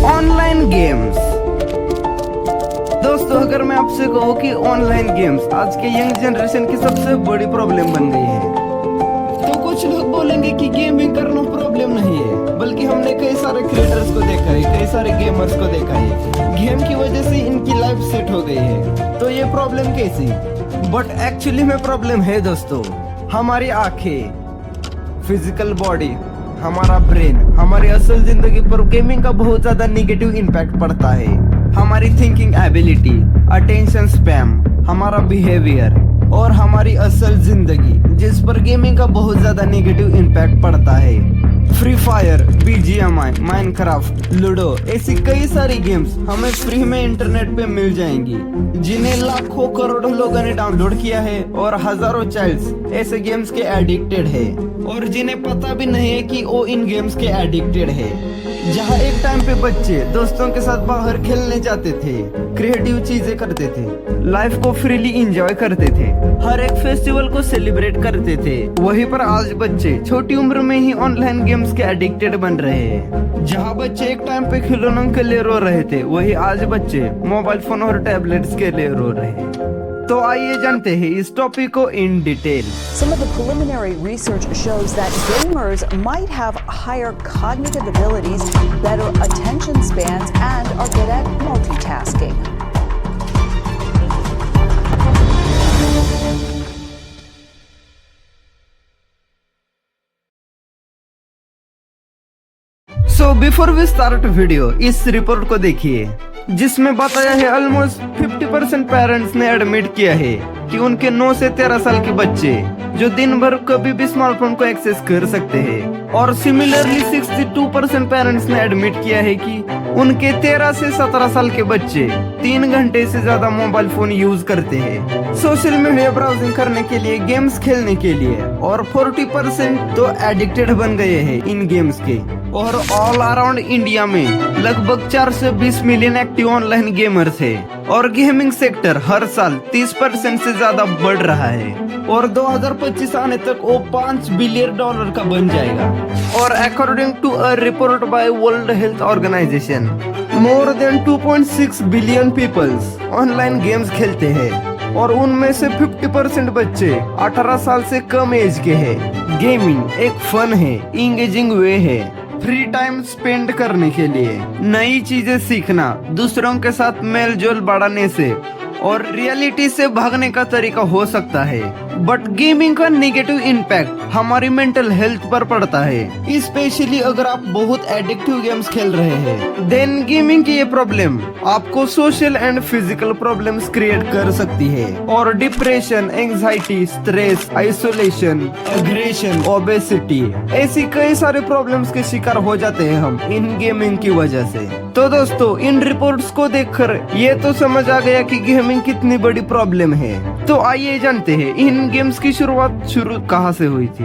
Online games. दोस्तों, अगर मैं आपसे कहूँ कि ऑनलाइन गेम्स आज के यंग जनरेशन की सबसे बड़ी प्रॉब्लम बन गई है, तो कुछ लोग बोलेंगे कि गेमिंग करना प्रॉब्लम नहीं है, बल्कि हमने कई सारे क्रिएटर्स को देखा है, कई सारे गेमर्स को देखा है, गेम की वजह से इनकी लाइफ सेट हो गई है। तो ये प्रॉब्लम कैसी? बट एक्चुअली में प्रॉब्लम है दोस्तों, हमारी आंखें, फिजिकल बॉडी, हमारा ब्रेन, हमारी असल जिंदगी पर गेमिंग का बहुत ज्यादा नेगेटिव इम्पैक्ट पड़ता है। हमारी थिंकिंग एबिलिटी, अटेंशन स्पैम, हमारा बिहेवियर और हमारी असल जिंदगी, जिस पर गेमिंग का बहुत ज्यादा नेगेटिव इम्पैक्ट पड़ता है। Free fire, BGMI, Minecraft, ludo, ऐसी कई सारी गेम्स हमें फ्री में इंटरनेट पे मिल जाएंगी, जिन्हें लाखों करोड़ों लोगों ने डाउनलोड किया है और हजारों चाइल्ड्स ऐसे गेम्स के एडिक्टेड है और जिन्हें पता भी नहीं है कि वो इन गेम्स के एडिक्टेड है। जहाँ एक टाइम पे बच्चे दोस्तों के साथ बाहर खेलने जाते थे, क्रिएटिव चीजें करते थे, लाइफ को फ्रीली एंजॉय करते थे, हर एक फेस्टिवल को सेलिब्रेट करते थे, वहीं पर आज बच्चे छोटी उम्र में ही ऑनलाइन गेम्स के एडिक्टेड बन रहे हैं। जहाँ बच्चे एक टाइम पे खिलौनों के लिए रो रहे थे, वही आज बच्चे मोबाइल फोन और टैबलेट्स के लिए रो रहे हैं। तो आइए जानते हैं इस टॉपिक को in detail. Some of the preliminary research shows that gamers might have higher cognitive abilities, better attention spans, and are good at multitasking. So before we start video, इस रिपोर्ट को देखिए, जिसमें बताया है ऑलमोस्ट 50% पेरेंट्स ने admit किया है कि उनके 9 से 13 साल के बच्चे जो दिन भर कभी भी स्मार्टफोन को एक्सेस कर सकते हैं, और सिमिलरली 62% पेरेंट्स ने एडमिट किया है कि उनके 13 से 17 साल के बच्चे 3 घंटे से ज्यादा मोबाइल फोन यूज करते हैं सोशल मीडिया ब्राउजिंग करने के लिए, गेम्स खेलने के लिए, और 40% तो एडिक्टेड बन गए हैं इन गेम्स के। और ऑल अराउंड इंडिया में लगभग 4 से 20 मिलियन एक्टिव ऑनलाइन गेमर्स है और गेमिंग सेक्टर हर साल 30% से ज्यादा बढ़ रहा है और 2025 आने तक वो $5 बिलियन का बन जाएगा। और according to a report by World Health Organization, more than 2.6 billion peoples online games खेलते हैं और उनमें से 50% बच्चे 18 साल से कम एज के हैं। गेमिंग एक फन है, इंगेजिंग वे है, फ्री टाइम स्पेंड करने के लिए, नई चीजें सीखना, दूसरों के साथ मेल जोल बढ़ाने से और रियलिटी से भागने का तरीका हो सकता है। बट गेमिंग का नेगेटिव इम्पैक्ट हमारी मेंटल हेल्थ पर पड़ता है, स्पेशली अगर आप बहुत एडिक्टिव गेम्स खेल रहे हैं। देन गेमिंग की ये प्रॉब्लम आपको social and physical problems create कर सकती है और depression, anxiety, stress, isolation, aggression, obesity, ऐसी कई सारे प्रॉब्लम्स के शिकार हो जाते हैं हम इन गेमिंग की वजह से। तो दोस्तों, इन रिपोर्ट्स को देखकर ये तो समझ आ गया कि गेमिंग कितनी बड़ी प्रॉब्लम है। तो आइए जानते हैं इन गेम्स की शुरुआत कहाँ से हुई थी।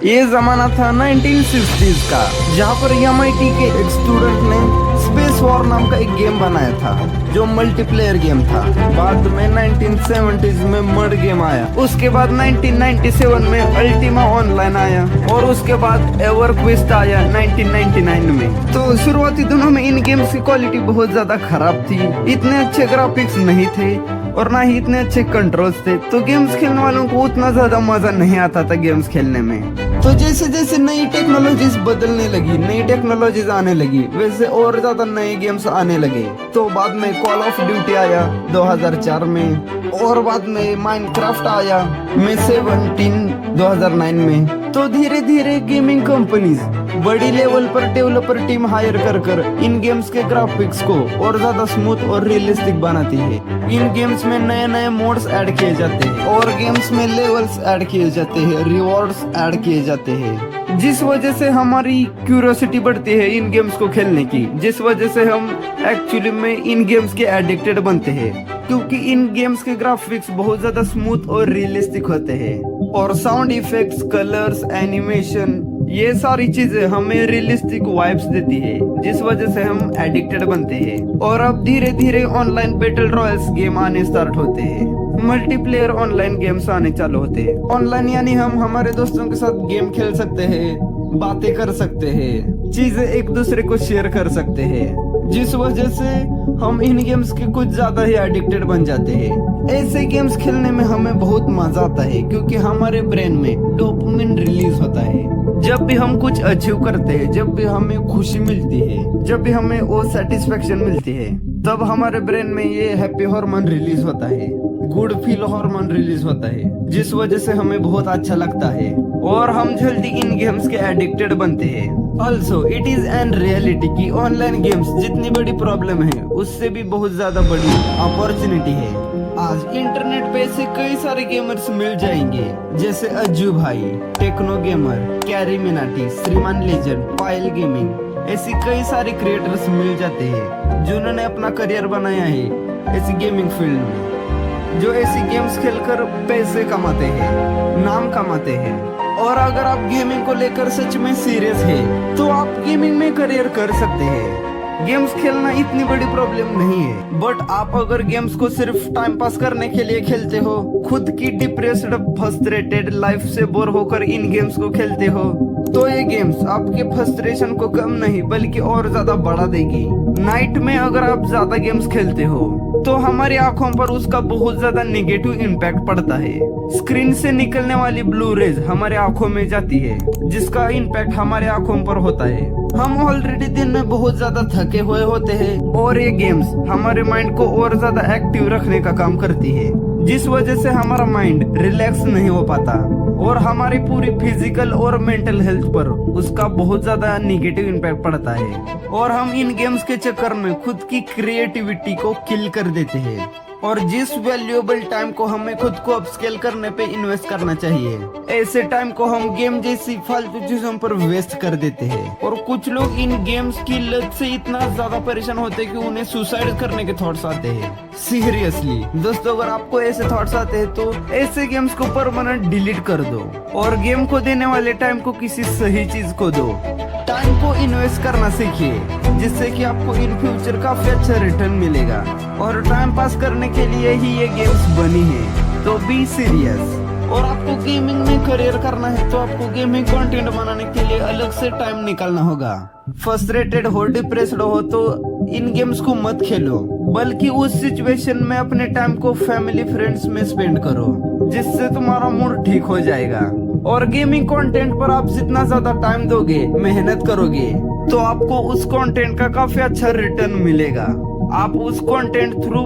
ये जमाना था 1960s का, जहाँ पर MIT के एक स्टूडेंट ने स्पेस वॉर नाम का एक गेम बनाया था जो मल्टीप्लेयर गेम था। बाद में 1970s में मड गेम आया, उसके बाद 1997 में अल्टीमा ऑनलाइन आया और उसके बाद एवरक्वेस्ट आया 1999 में। तो शुरुआती दिनों में इन गेम्स की क्वालिटी बहुत ज्यादा खराब थी, इतने अच्छे ग्राफिक्स नहीं थे और ना ही इतने अच्छे कंट्रोल्स थे, तो गेम्स खेलने वालों को उतना ज्यादा मजा नहीं आता था गेम्स खेलने में। तो जैसे जैसे नई टेक्नोलॉजीज बदलने लगी, नई टेक्नोलॉजीज आने लगी, वैसे और ज्यादा नए गेम्स आने लगे। तो बाद में कॉल ऑफ ड्यूटी आया 2004 में, और बाद में माइनक्राफ्ट आया में 2009 में। तो धीरे धीरे गेमिंग कंपनीज बड़ी लेवल पर डेवलपर टीम हायर कर इन गेम्स के ग्राफिक्स को और ज्यादा स्मूथ और रियलिस्टिक बनाती है। इन गेम्स में नए नए मोड्स ऐड किए जाते हैं और गेम्स में लेवल्स ऐड किए जाते हैं, रिवॉर्ड्स ऐड किए जाते हैं, जिस वजह से हमारी क्यूरियोसिटी बढ़ती है इन गेम्स को खेलने की, जिस वजह से हम एक्चुअली में इन गेम्स के एडिक्टेड बनते हैं, क्योंकि इन गेम्स के ग्राफिक्स बहुत ज्यादा स्मूथ और रियलिस्टिक होते हैं और साउंड इफेक्ट्स, कलर्स, एनिमेशन, ये सारी चीजें हमें रियलिस्टिक वाइब्स देती है, जिस वजह से हम एडिक्टेड बनते हैं। और अब धीरे धीरे ऑनलाइन बैटल रॉयल्स गेम आने स्टार्ट होते हैं, मल्टीप्लेयर ऑनलाइन गेम्स आने चालू होते हैं। ऑनलाइन यानी हम हमारे दोस्तों के साथ गेम खेल सकते हैं, बातें कर सकते हैं, चीजें एक दूसरे को शेयर कर सकते हैं, जिस वजह से हम इन गेम्स के कुछ ज्यादा ही एडिक्टेड बन जाते हैं। ऐसे गेम्स खेलने में हमें बहुत मजा आता है क्योंकि हमारे ब्रेन में डोपामिन रिलीज होता है। जब भी हम कुछ अचीव करते हैं, जब भी हमें खुशी मिलती है, जब भी हमें वो सेटिस्फेक्शन मिलती है, तब हमारे ब्रेन में ये हैप्पी हार्मोन रिलीज होता है, गुड फील हार्मोन रिलीज होता है, जिस वजह से हमें बहुत अच्छा लगता है और हम जल्दी इन गेम्स के एडिक्टेड बनते हैं। Also it is an reality कि ऑनलाइन गेम्स जितनी बड़ी प्रॉब्लम है उससे भी बहुत ज्यादा बड़ी अपॉर्चुनिटी है। आज इंटरनेट पे ऐसे कई सारे गेमर्स मिल जाएंगे जैसे अज्जू भाई, टेक्नो गेमर, कैरी मिनाटी, श्रीमान लेजेंड, पायल गेमिंग, ऐसी कई सारे क्रिएटर्स मिल जाते हैं जिन्होंने अपना करियर बनाया है ऐसी गेमिंग फील्ड में, जो ऐसी गेम्स खेलकर पैसे कमाते हैं, नाम कमाते हैं। और अगर आप गेमिंग को लेकर सच में सीरियस है तो आप गेमिंग में करियर कर सकते हैं। गेम्स खेलना इतनी बड़ी प्रॉब्लम नहीं है, बट आप अगर गेम्स को सिर्फ टाइम पास करने के लिए खेलते हो, खुद की डिप्रेस्ड फ्रस्ट्रेटेड लाइफ से बोर होकर इन गेम्स को खेलते हो, तो ये गेम्स आपके फ्रस्ट्रेशन को कम नहीं बल्कि और ज्यादा बढ़ा देगी। नाइट में अगर आप ज्यादा गेम्स खेलते हो तो हमारी आंखों पर उसका बहुत ज्यादा नेगेटिव इम्पैक्ट पड़ता है। स्क्रीन से निकलने वाली ब्लू रेज हमारे आंखों में जाती है, जिसका इम्पैक्ट हमारे आंखों पर होता है। हम ऑलरेडी दिन में बहुत ज्यादा थके हुए होते हैं और ये गेम्स हमारे माइंड को और ज्यादा एक्टिव रखने का काम करती है, जिस वजह से हमारा माइंड रिलैक्स नहीं हो पाता और हमारी पूरी फिजिकल और मेंटल हेल्थ पर उसका बहुत ज्यादा निगेटिव इम्पैक्ट पड़ता है और हम इन गेम्स के चक्कर में खुद की क्रिएटिविटी को किल कर देते हैं। और जिस वैल्यूएबल टाइम को हमें खुद को अपस्केल करने पे इन्वेस्ट करना चाहिए, ऐसे टाइम को हम गेम जैसी फालतू चीजों पर वेस्ट कर देते हैं। और कुछ लोग इन गेम्स की लत से इतना ज्यादा परेशान होते हैं कि उन्हें सुसाइड करने के थॉट्स आते हैं। सीरियसली दोस्तों, अगर आपको ऐसे थॉट्स आते हैं तो ऐसे गेम्स को परमानेंट डिलीट कर दो और गेम को देने वाले टाइम को किसी सही चीज को दो। टाइम को इन्वेस्ट करना सीखिए, जिससे कि आपको इन फ्यूचर काफी अच्छा रिटर्न मिलेगा। और टाइम पास करने के लिए ही ये गेम्स बनी है, तो बी सीरियस। और आपको गेमिंग में करियर करना है तो आपको गेमिंग कंटेंट बनाने के लिए अलग से टाइम निकालना होगा। फ्रस्ट्रेटेड हो, डिप्रेस्ड हो तो इन गेम्स को मत खेलो, बल्कि उस सिचुएशन में अपने टाइम को फैमिली फ्रेंड्स में स्पेंड करो, जिससे तुम्हारा मूड ठीक हो जाएगा। और गेमिंग कंटेंट पर आप जितना ज्यादा टाइम दोगे, मेहनत करोगे, तो आपको उस कंटेंट का काफी अच्छा रिटर्न मिलेगा। आप उस कंटेंट थ्रू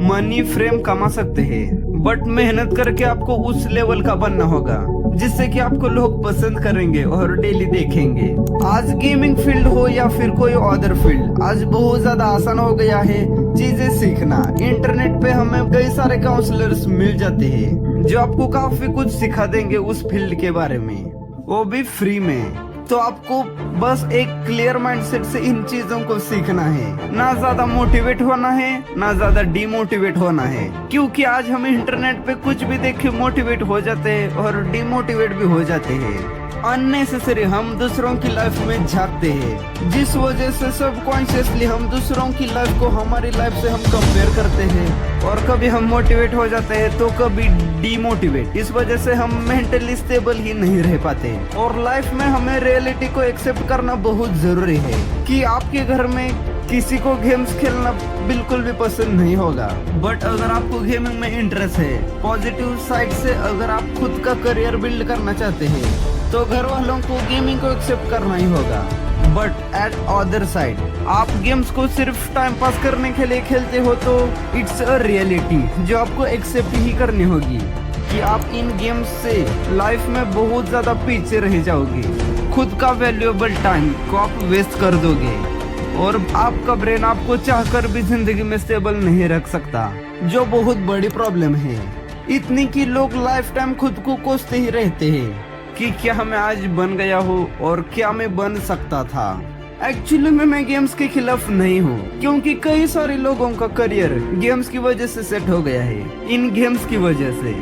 मनी फ्रेम कमा सकते हैं, बट मेहनत करके आपको उस लेवल का बनना होगा जिससे कि आपको लोग पसंद करेंगे और डेली देखेंगे। आज गेमिंग फील्ड हो या फिर कोई अदर फील्ड, आज बहुत ज्यादा आसान हो गया है चीजें सीखना। इंटरनेट पे हमें कई सारे काउंसलर्स मिल जाते हैं जो आपको काफी कुछ सिखा देंगे उस फील्ड के बारे में, वो भी फ्री में। तो आपको बस एक क्लियर माइंडसेट से इन चीजों को सीखना है, ना ज्यादा मोटिवेट होना है ना ज्यादा डिमोटिवेट होना है। क्योंकि आज हम इंटरनेट पे कुछ भी देख के मोटिवेट हो जाते हैं और डिमोटिवेट भी हो जाते हैं। अननेसेसरी हम दूसरों की लाइफ में झांकते हैं, जिस वजह से सबकॉन्शियसली हम दूसरों की लाइफ को हमारी लाइफ से हम कंपेयर करते हैं और कभी हम मोटिवेट हो जाते हैं तो कभी डिमोटिवेट। इस वजह से हम मेंटली स्टेबल ही नहीं रह पाते। और लाइफ में हमें रियलिटी को एक्सेप्ट करना बहुत जरूरी है कि आपके घर में किसी को गेम्स खेलना बिल्कुल भी पसंद नहीं होगा, बट अगर आपको गेमिंग में इंटरेस्ट है, पॉजिटिव साइड से अगर आप खुद का करियर बिल्ड करना चाहते हैं, तो घर वालों को गेमिंग को एक्सेप्ट करना ही होगा। बट एट अदर साइड, आप गेम्स को सिर्फ टाइम पास करने के लिए खेलते हो तो इट्स अ रियलिटी जो आपको एक्सेप्ट ही करनी होगी कि आप इन गेम्स से लाइफ में बहुत ज्यादा पीछे रह जाओगे। खुद का वैल्यूएबल टाइम को आप वेस्ट कर दोगे और आपका ब्रेन आपको चाहकर भी जिंदगी में स्टेबल नहीं रख सकता, जो बहुत बड़ी प्रॉब्लम है। इतनी कि लोग लाइफ टाइम खुद को कोसते ही रहते हैं कि क्या मैं आज बन गया हूँ और क्या मैं बन सकता था। एक्चुअली में मैं गेम्स के खिलाफ नहीं हूँ, क्योंकि कई सारे लोगों का करियर गेम्स की वजह से सेट हो गया है, इन गेम्स की वजह से।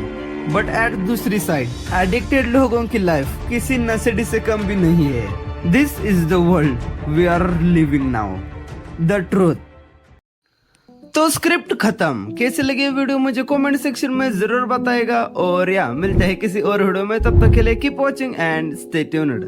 बट एट दूसरी साइड, एडिक्टेड लोगों की लाइफ किसी नशेड़ी से कम भी नहीं है। This is the world we are living now, the truth. तो स्क्रिप्ट खत्म। कैसे लगे वीडियो मुझे कमेंट सेक्शन में जरूर बताएगा और मिलते हैं किसी और वीडियो में। तब तक के लिए keep watching and stay tuned.